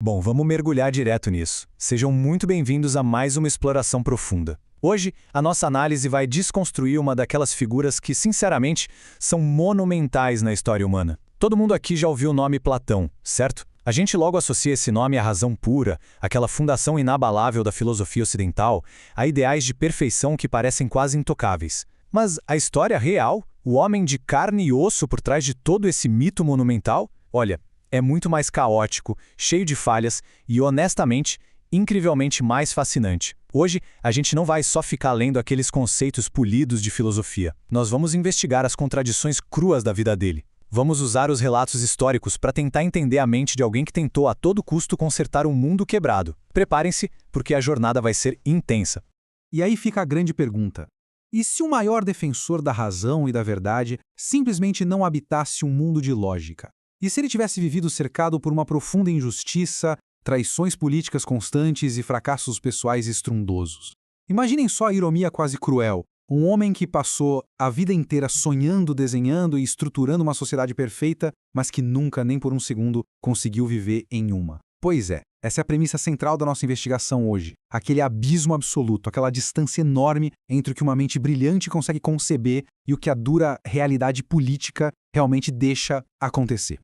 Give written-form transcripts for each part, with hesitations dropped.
Bom, vamos mergulhar direto nisso. Sejam muito bem-vindos a mais uma exploração profunda. Hoje, a nossa análise vai desconstruir uma daquelas figuras que, sinceramente, são monumentais na história humana. Todo mundo aqui já ouviu o nome Platão, certo? A gente logo associa esse nome à razão pura, àquela fundação inabalável da filosofia ocidental, a ideais de perfeição que parecem quase intocáveis. Mas a história real, o homem de carne e osso por trás de todo esse mito monumental, olha, é muito mais caótico, cheio de falhas e, honestamente, incrivelmente mais fascinante. Hoje, a gente não vai só ficar lendo aqueles conceitos polidos de filosofia. Nós vamos investigar as contradições cruas da vida dele. Vamos usar os relatos históricos para tentar entender a mente de alguém que tentou a todo custo consertar um mundo quebrado. Preparem-se, porque a jornada vai ser intensa. E aí fica a grande pergunta. E se o maior defensor da razão e da verdade simplesmente não habitasse um mundo de lógica? E se ele tivesse vivido cercado por uma profunda injustiça, traições políticas constantes e fracassos pessoais estrondosos? Imaginem só a ironia quase cruel. Um homem que passou a vida inteira sonhando, desenhando e estruturando uma sociedade perfeita, mas que nunca, nem por um segundo, conseguiu viver em uma. Pois é, essa é a premissa central da nossa investigação hoje. Aquele abismo absoluto, aquela distância enorme entre o que uma mente brilhante consegue conceber e o que a dura realidade política realmente deixa acontecer.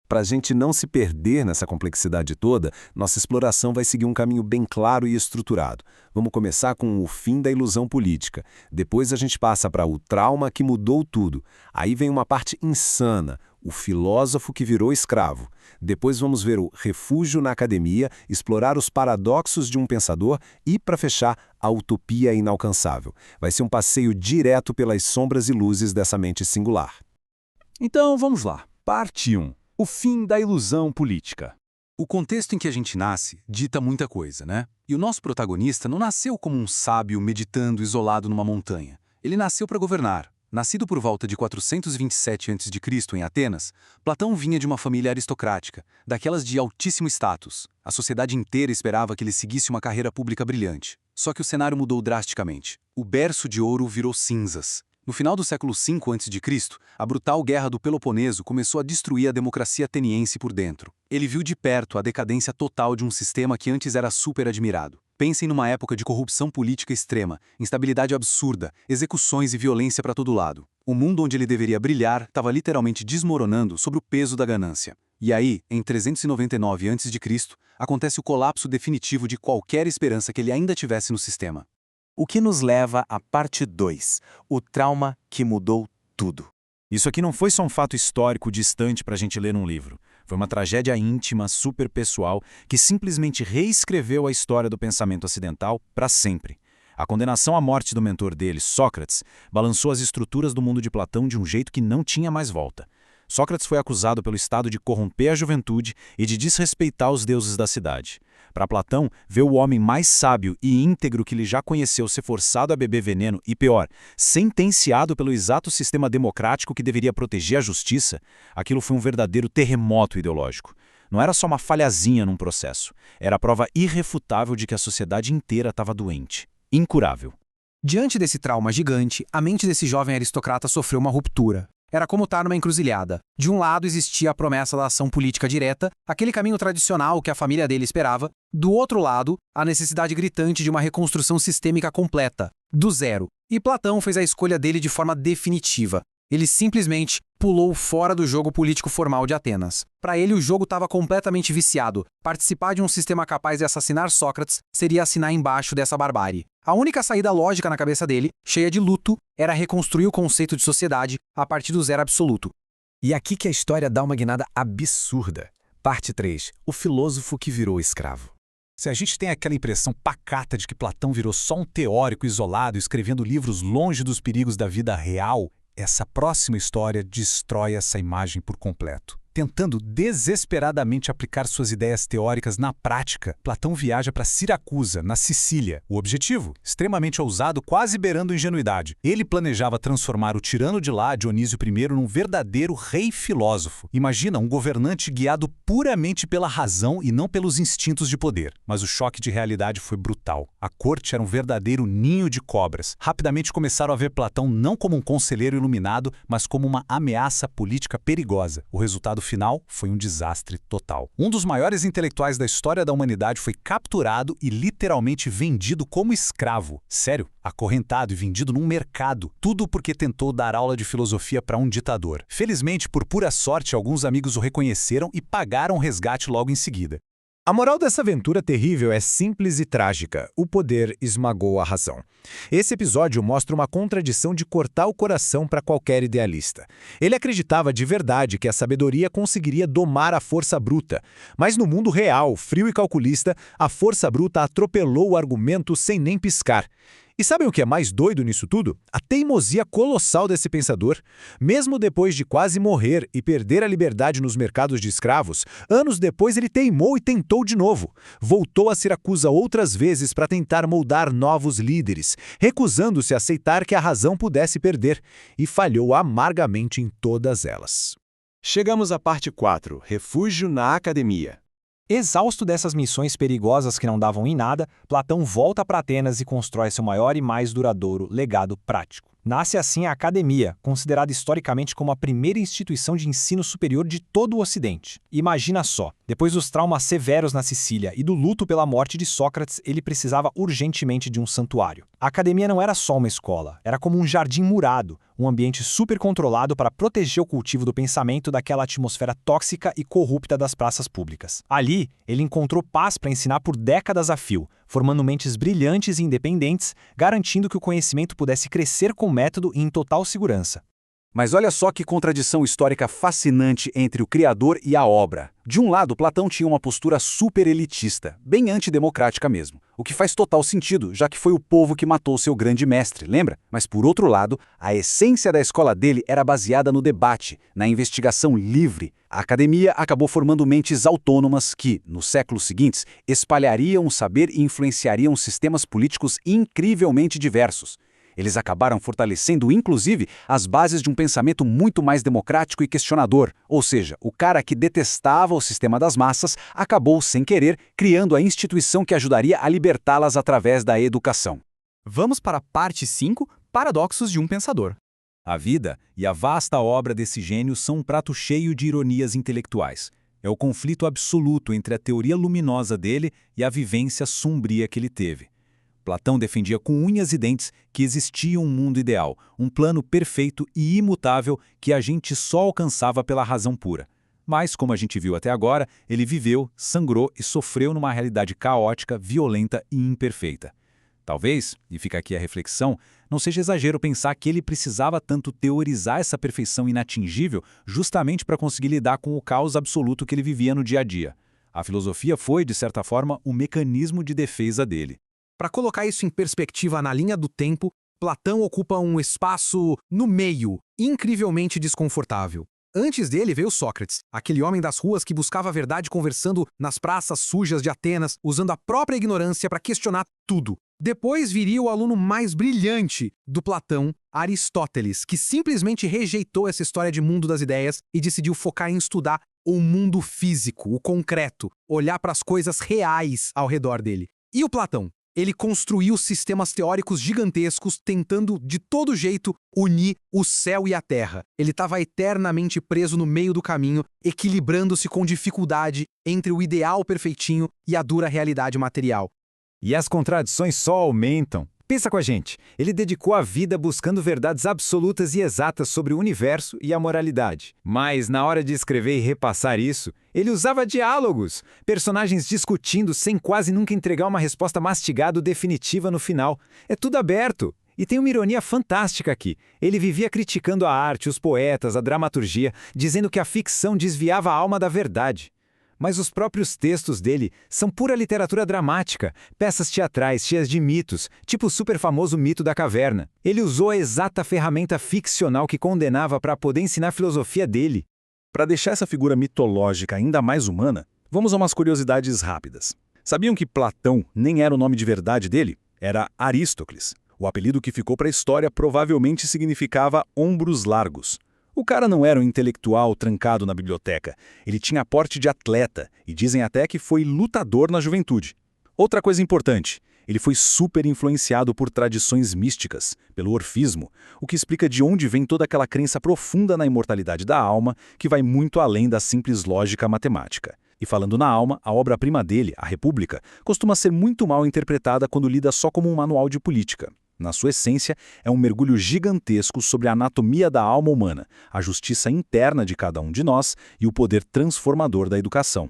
Para a gente não se perder nessa complexidade toda, nossa exploração vai seguir um caminho bem claro e estruturado. Vamos começar com o fim da ilusão política. Depois a gente passa para o trauma que mudou tudo. Aí vem uma parte insana, o filósofo que virou escravo. Depois vamos ver o refúgio na academia, explorar os paradoxos de um pensador e, para fechar, a utopia inalcançável. Vai ser um passeio direto pelas sombras e luzes dessa mente singular. Então vamos lá. Parte 1. O fim da ilusão política. O contexto em que a gente nasce dita muita coisa, né? E o nosso protagonista não nasceu como um sábio meditando isolado numa montanha. Ele nasceu para governar. Nascido por volta de 427 a.C. em Atenas, Platão vinha de uma família aristocrática, daquelas de altíssimo status. A sociedade inteira esperava que ele seguisse uma carreira pública brilhante. Só que o cenário mudou drasticamente. O berço de ouro virou cinzas. No final do século V a.C., a brutal guerra do Peloponeso começou a destruir a democracia ateniense por dentro. Ele viu de perto a decadência total de um sistema que antes era super admirado. Pensem numa época de corrupção política extrema, instabilidade absurda, execuções e violência para todo lado. O mundo onde ele deveria brilhar estava literalmente desmoronando sob o peso da ganância. E aí, em 399 a.C., acontece o colapso definitivo de qualquer esperança que ele ainda tivesse no sistema. O que nos leva à parte 2, o trauma que mudou tudo. Isso aqui não foi só um fato histórico distante para a gente ler num livro. Foi uma tragédia íntima, super pessoal, que simplesmente reescreveu a história do pensamento ocidental para sempre. A condenação à morte do mentor dele, Sócrates, balançou as estruturas do mundo de Platão de um jeito que não tinha mais volta. Sócrates foi acusado pelo Estado de corromper a juventude e de desrespeitar os deuses da cidade. Para Platão, ver o homem mais sábio e íntegro que ele já conheceu ser forçado a beber veneno e, pior, sentenciado pelo exato sistema democrático que deveria proteger a justiça, aquilo foi um verdadeiro terremoto ideológico. Não era só uma falhazinha num processo, era a prova irrefutável de que a sociedade inteira estava doente, incurável. Diante desse trauma gigante, a mente desse jovem aristocrata sofreu uma ruptura. Era como estar numa encruzilhada. De um lado existia a promessa da ação política direta, aquele caminho tradicional que a família dele esperava. Do outro lado, a necessidade gritante de uma reconstrução sistêmica completa, do zero. E Platão fez a escolha dele de forma definitiva. Ele simplesmente pulou fora do jogo político formal de Atenas. Para ele, o jogo estava completamente viciado. Participar de um sistema capaz de assassinar Sócrates seria assinar embaixo dessa barbárie. A única saída lógica na cabeça dele, cheia de luto, era reconstruir o conceito de sociedade a partir do zero absoluto. E aqui que a história dá uma guinada absurda. Parte 3. O filósofo que virou escravo. Se a gente tem aquela impressão pacata de que Platão virou só um teórico isolado escrevendo livros longe dos perigos da vida real, essa próxima história destrói essa imagem por completo. Tentando desesperadamente aplicar suas ideias teóricas na prática, Platão viaja para Siracusa, na Sicília. O objetivo? Extremamente ousado, quase beirando ingenuidade. Ele planejava transformar o tirano de lá, Dionísio I, num verdadeiro rei filósofo. Imagina um governante guiado puramente pela razão e não pelos instintos de poder. Mas o choque de realidade foi brutal. A corte era um verdadeiro ninho de cobras. Rapidamente começaram a ver Platão não como um conselheiro iluminado, mas como uma ameaça política perigosa. O resultado final foi um desastre total. Um dos maiores intelectuais da história da humanidade foi capturado e literalmente vendido como escravo. Sério, acorrentado e vendido num mercado. Tudo porque tentou dar aula de filosofia para um ditador. Felizmente, por pura sorte, alguns amigos o reconheceram e pagaram o resgate logo em seguida. A moral dessa aventura terrível é simples e trágica. O poder esmagou a razão. Esse episódio mostra uma contradição de cortar o coração para qualquer idealista. Ele acreditava de verdade que a sabedoria conseguiria domar a força bruta. Mas no mundo real, frio e calculista, a força bruta atropelou o argumento sem nem piscar. E sabem o que é mais doido nisso tudo? A teimosia colossal desse pensador. Mesmo depois de quase morrer e perder a liberdade nos mercados de escravos, anos depois ele teimou e tentou de novo. Voltou a Siracusa outras vezes para tentar moldar novos líderes, recusando-se a aceitar que a razão pudesse perder, e falhou amargamente em todas elas. Chegamos à parte 4, Refúgio na Academia. Exausto dessas missões perigosas que não davam em nada, Platão volta para Atenas e constrói seu maior e mais duradouro legado prático. Nasce assim a Academia, considerada historicamente como a primeira instituição de ensino superior de todo o Ocidente. Imagina só, depois dos traumas severos na Sicília e do luto pela morte de Sócrates, ele precisava urgentemente de um santuário. A Academia não era só uma escola, era como um jardim murado, um ambiente super controlado para proteger o cultivo do pensamento daquela atmosfera tóxica e corrupta das praças públicas. Ali, ele encontrou paz para ensinar por décadas a fio, formando mentes brilhantes e independentes, garantindo que o conhecimento pudesse crescer com método e em total segurança. Mas olha só que contradição histórica fascinante entre o criador e a obra. De um lado, Platão tinha uma postura super elitista, bem antidemocrática mesmo, o que faz total sentido, já que foi o povo que matou seu grande mestre, lembra? Mas por outro lado, a essência da escola dele era baseada no debate, na investigação livre. A academia acabou formando mentes autônomas que, nos séculos seguintes, espalhariam o saber e influenciariam sistemas políticos incrivelmente diversos. Eles acabaram fortalecendo, inclusive, as bases de um pensamento muito mais democrático e questionador, ou seja, o cara que detestava o sistema das massas acabou, sem querer, criando a instituição que ajudaria a libertá-las através da educação. Vamos para a parte 5, Paradoxos de um Pensador. A vida e a vasta obra desse gênio são um prato cheio de ironias intelectuais. É o conflito absoluto entre a teoria luminosa dele e a vivência sombria que ele teve. Platão defendia com unhas e dentes que existia um mundo ideal, um plano perfeito e imutável que a gente só alcançava pela razão pura. Mas, como a gente viu até agora, ele viveu, sangrou e sofreu numa realidade caótica, violenta e imperfeita. Talvez, e fica aqui a reflexão, não seja exagero pensar que ele precisava tanto teorizar essa perfeição inatingível justamente para conseguir lidar com o caos absoluto que ele vivia no dia a dia. A filosofia foi, de certa forma, um mecanismo de defesa dele. Para colocar isso em perspectiva na linha do tempo, Platão ocupa um espaço no meio, incrivelmente desconfortável. Antes dele veio Sócrates, aquele homem das ruas que buscava a verdade conversando nas praças sujas de Atenas, usando a própria ignorância para questionar tudo. Depois viria o aluno mais brilhante do Platão, Aristóteles, que simplesmente rejeitou essa história de mundo das ideias e decidiu focar em estudar o mundo físico, o concreto, olhar para as coisas reais ao redor dele. E o Platão? Ele construiu sistemas teóricos gigantescos, tentando, de todo jeito, unir o céu e a terra. Ele estava eternamente preso no meio do caminho, equilibrando-se com dificuldade entre o ideal perfeitinho e a dura realidade material. E as contradições só aumentam. Pensa com a gente, ele dedicou a vida buscando verdades absolutas e exatas sobre o universo e a moralidade. Mas, na hora de escrever e repassar isso, ele usava diálogos, personagens discutindo sem quase nunca entregar uma resposta mastigada ou definitiva no final. É tudo aberto. E tem uma ironia fantástica aqui. Ele vivia criticando a arte, os poetas, a dramaturgia, dizendo que a ficção desviava a alma da verdade. Mas os próprios textos dele são pura literatura dramática, peças teatrais cheias de mitos, tipo o super famoso mito da caverna. Ele usou a exata ferramenta ficcional que condenava para poder ensinar a filosofia dele. Para deixar essa figura mitológica ainda mais humana, vamos a umas curiosidades rápidas. Sabiam que Platão nem era o nome de verdade dele? Era Arístocles. O apelido que ficou para a história provavelmente significava ombros largos. O cara não era um intelectual trancado na biblioteca. Ele tinha porte de atleta e dizem até que foi lutador na juventude. Outra coisa importante, Ele foi super influenciado por tradições místicas, pelo orfismo, o que explica de onde vem toda aquela crença profunda na imortalidade da alma, que vai muito além da simples lógica matemática. E falando na alma, a obra-prima dele, A República, costuma ser muito mal interpretada quando lida só como um manual de política. Na sua essência, é um mergulho gigantesco sobre a anatomia da alma humana, a justiça interna de cada um de nós e o poder transformador da educação.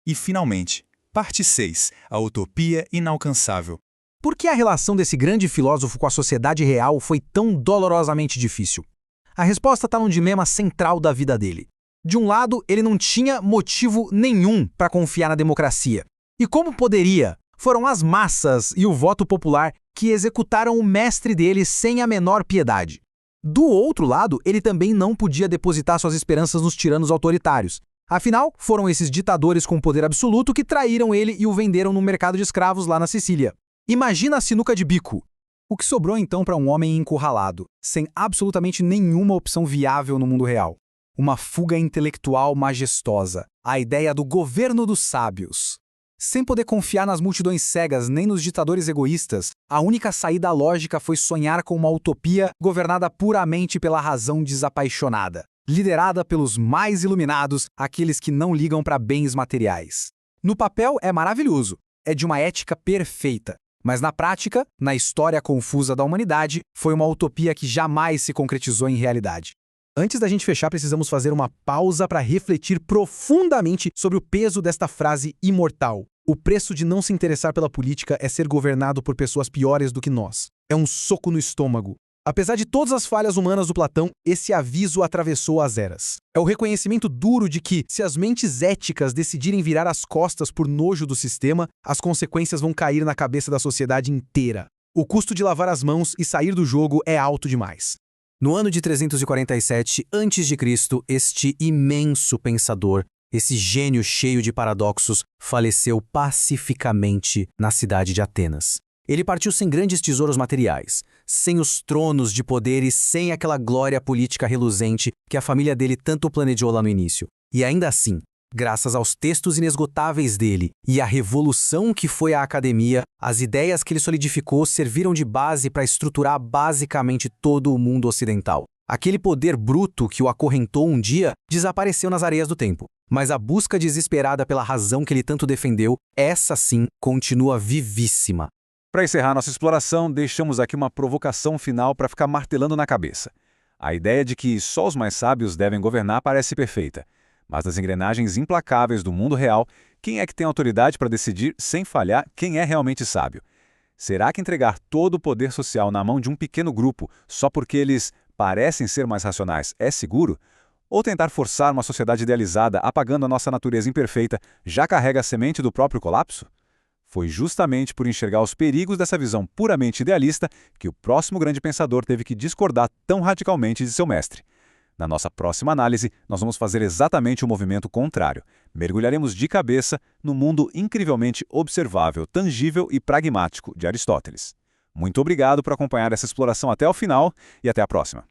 E, finalmente, parte 6, a utopia inalcançável. Por que a relação desse grande filósofo com a sociedade real foi tão dolorosamente difícil? A resposta está no dilema central da vida dele. De um lado, ele não tinha motivo nenhum para confiar na democracia. E como poderia? Foram as massas e o voto popular que executaram o mestre dele sem a menor piedade. Do outro lado, ele também não podia depositar suas esperanças nos tiranos autoritários. Afinal, foram esses ditadores com poder absoluto que traíram ele e o venderam no mercado de escravos lá na Sicília. Imagina a sinuca de bico. O que sobrou então para um homem encurralado, sem absolutamente nenhuma opção viável no mundo real? Uma fuga intelectual majestosa, a ideia do governo dos sábios. Sem poder confiar nas multidões cegas nem nos ditadores egoístas, a única saída lógica foi sonhar com uma utopia governada puramente pela razão desapaixonada, liderada pelos mais iluminados, aqueles que não ligam para bens materiais. No papel é maravilhoso, é de uma ética perfeita, mas na prática, na história confusa da humanidade, foi uma utopia que jamais se concretizou em realidade. Antes da gente fechar, precisamos fazer uma pausa para refletir profundamente sobre o peso desta frase imortal. O preço de não se interessar pela política é ser governado por pessoas piores do que nós. É um soco no estômago. Apesar de todas as falhas humanas do Platão, esse aviso atravessou as eras. É o reconhecimento duro de que, se as mentes éticas decidirem virar as costas por nojo do sistema, as consequências vão cair na cabeça da sociedade inteira. O custo de lavar as mãos e sair do jogo é alto demais. No ano de 347 a.C., este imenso pensador, esse gênio cheio de paradoxos, faleceu pacificamente na cidade de Atenas. Ele partiu sem grandes tesouros materiais, sem os tronos de poder e sem aquela glória política reluzente que a família dele tanto planejou lá no início. E ainda assim, graças aos textos inesgotáveis dele e à revolução que foi a academia, as ideias que ele solidificou serviram de base para estruturar basicamente todo o mundo ocidental. Aquele poder bruto que o acorrentou um dia desapareceu nas areias do tempo. Mas a busca desesperada pela razão que ele tanto defendeu, essa sim, continua vivíssima. Para encerrar nossa exploração, deixamos aqui uma provocação final para ficar martelando na cabeça. A ideia de que só os mais sábios devem governar parece perfeita. Mas nas engrenagens implacáveis do mundo real, quem é que tem autoridade para decidir, sem falhar, quem é realmente sábio? Será que entregar todo o poder social na mão de um pequeno grupo só porque eles parecem ser mais racionais é seguro? Ou tentar forçar uma sociedade idealizada apagando a nossa natureza imperfeita já carrega a semente do próprio colapso? Foi justamente por enxergar os perigos dessa visão puramente idealista que o próximo grande pensador teve que discordar tão radicalmente de seu mestre. Na nossa próxima análise, nós vamos fazer exatamente o movimento contrário. Mergulharemos de cabeça no mundo incrivelmente observável, tangível e pragmático de Aristóteles. Muito obrigado por acompanhar essa exploração até o final e até a próxima.